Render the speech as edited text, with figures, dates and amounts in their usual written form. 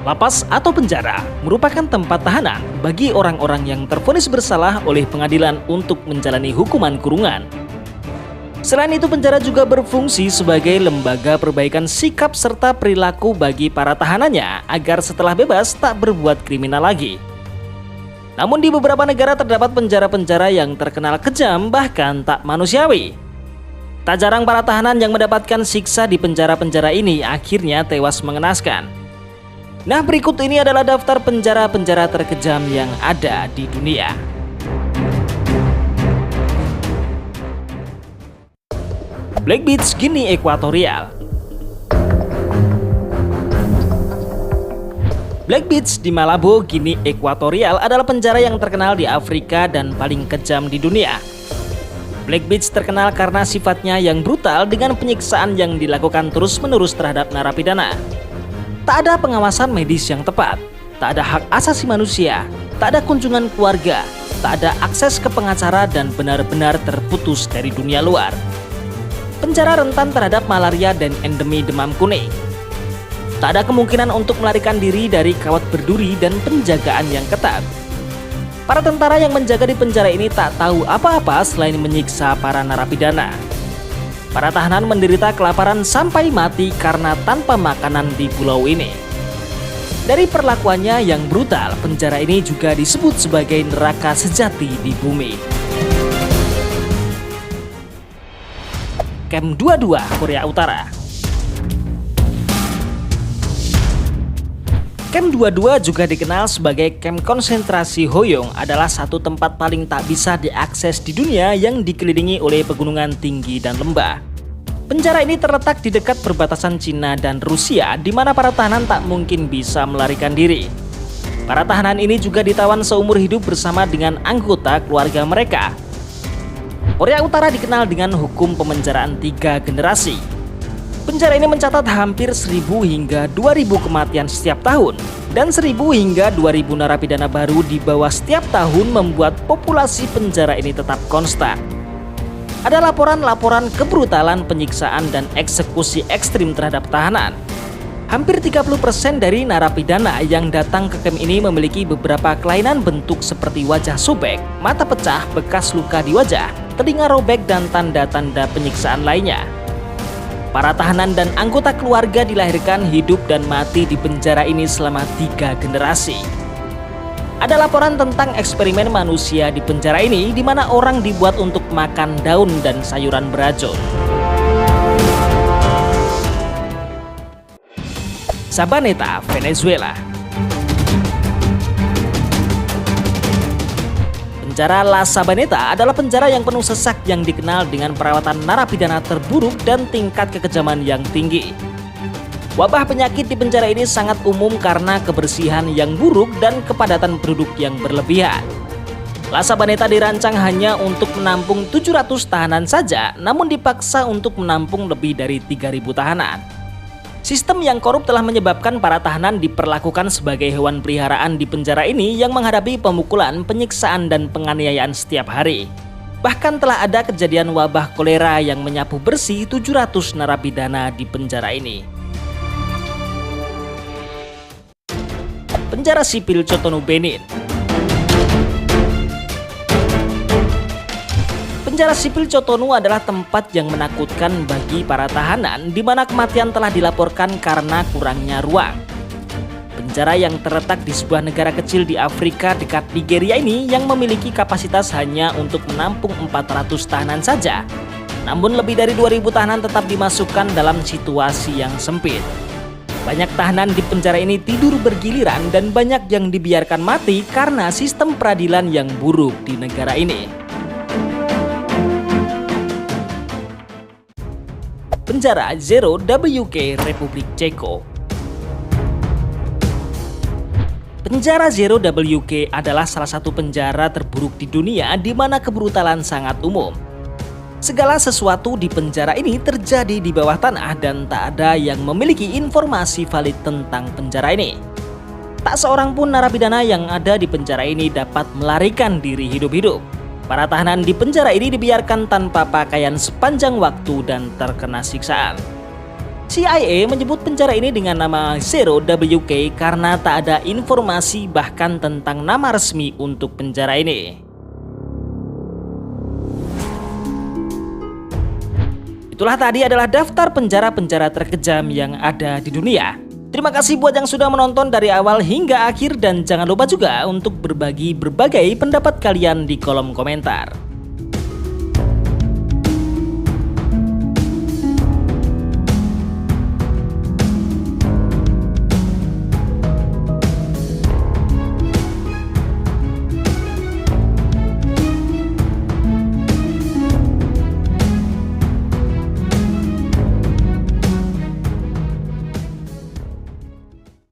Lapas atau penjara merupakan tempat tahanan bagi orang-orang yang tervonis bersalah oleh pengadilan untuk menjalani hukuman kurungan. Selain itu, penjara juga berfungsi sebagai lembaga perbaikan sikap serta perilaku bagi para tahanannya agar setelah bebas tak berbuat kriminal lagi. Namun di beberapa negara terdapat penjara-penjara yang terkenal kejam bahkan tak manusiawi. Tak jarang para tahanan yang mendapatkan siksa di penjara-penjara ini akhirnya tewas mengenaskan. Nah, berikut ini adalah daftar penjara-penjara terkejam yang ada di dunia. Black Beach, Guinea Ekuatorial. Black Beach di Malabo, Guinea Ekuatorial adalah penjara yang terkenal di Afrika dan paling kejam di dunia. Black Beach terkenal karena sifatnya yang brutal dengan penyiksaan yang dilakukan terus-menerus terhadap narapidana. Tak ada pengawasan medis yang tepat, tak ada hak asasi manusia, tak ada kunjungan keluarga, tak ada akses ke pengacara dan benar-benar terputus dari dunia luar. Penjara rentan terhadap malaria dan endemi demam kuning. Tak ada kemungkinan untuk melarikan diri dari kawat berduri dan penjagaan yang ketat. Para tentara yang menjaga di penjara ini tak tahu apa-apa selain menyiksa para narapidana. Para tahanan menderita kelaparan sampai mati karena tanpa makanan di pulau ini. Dari perlakuannya yang brutal, penjara ini juga disebut sebagai neraka sejati di bumi. Camp 22, Korea Utara. Camp 22 juga dikenal sebagai kamp konsentrasi Hoyong, adalah satu tempat paling tak bisa diakses di dunia yang dikelilingi oleh pegunungan tinggi dan lembah. Penjara ini terletak di dekat perbatasan Cina dan Rusia, di mana para tahanan tak mungkin bisa melarikan diri. Para tahanan ini juga ditawan seumur hidup bersama dengan anggota keluarga mereka. Korea Utara dikenal dengan hukum pemenjaraan 3 generasi. Penjara ini mencatat hampir 1.000 hingga 2.000 kematian setiap tahun, dan 1.000 hingga 2.000 narapidana baru di bawah setiap tahun membuat populasi penjara ini tetap konstan. Ada laporan-laporan kebrutalan, penyiksaan, dan eksekusi ekstrim terhadap tahanan. Hampir 30% dari narapidana yang datang ke kamp ini memiliki beberapa kelainan bentuk seperti wajah sobek, mata pecah, bekas luka di wajah, telinga robek, dan tanda-tanda penyiksaan lainnya. Para tahanan dan anggota keluarga dilahirkan hidup dan mati di penjara ini selama 3 generasi. Ada laporan tentang eksperimen manusia di penjara ini, di mana orang dibuat untuk makan daun dan sayuran beracun. Sabaneta, Venezuela. Penjara La Sabaneta adalah penjara yang penuh sesak yang dikenal dengan perawatan narapidana terburuk dan tingkat kekejaman yang tinggi. Wabah penyakit di penjara ini sangat umum karena kebersihan yang buruk dan kepadatan penduduk yang berlebihan. La Sabaneta dirancang hanya untuk menampung 700 tahanan saja, namun dipaksa untuk menampung lebih dari 3.000 tahanan. Sistem yang korup telah menyebabkan para tahanan diperlakukan sebagai hewan peliharaan di penjara ini yang menghadapi pemukulan, penyiksaan, dan penganiayaan setiap hari. Bahkan telah ada kejadian wabah kolera yang menyapu bersih 700 narapidana di penjara ini. Penjara sipil Cotonou, Benin. Penjara sipil Cotonou adalah tempat yang menakutkan bagi para tahanan, di mana kematian telah dilaporkan karena kurangnya ruang. Penjara yang terletak di sebuah negara kecil di Afrika dekat Nigeria ini yang memiliki kapasitas hanya untuk menampung 400 tahanan saja. Namun lebih dari 2.000 tahanan tetap dimasukkan dalam situasi yang sempit. Banyak tahanan di penjara ini tidur bergiliran dan banyak yang dibiarkan mati karena sistem peradilan yang buruk di negara ini. Penjara Zero, WK, Republik Ceko. Penjara Zero WK adalah salah satu penjara terburuk di dunia di mana kebrutalan sangat umum. Segala sesuatu di penjara ini terjadi di bawah tanah dan tak ada yang memiliki informasi valid tentang penjara ini. Tak seorang pun narapidana yang ada di penjara ini dapat melarikan diri hidup-hidup. Para tahanan di penjara ini dibiarkan tanpa pakaian sepanjang waktu dan terkena siksaan. CIA menyebut penjara ini dengan nama Zero WK karena tak ada informasi bahkan tentang nama resmi untuk penjara ini. Itulah tadi adalah daftar penjara-penjara terkejam yang ada di dunia. Terima kasih buat yang sudah menonton dari awal hingga akhir dan jangan lupa juga untuk berbagi berbagai pendapat kalian di kolom komentar.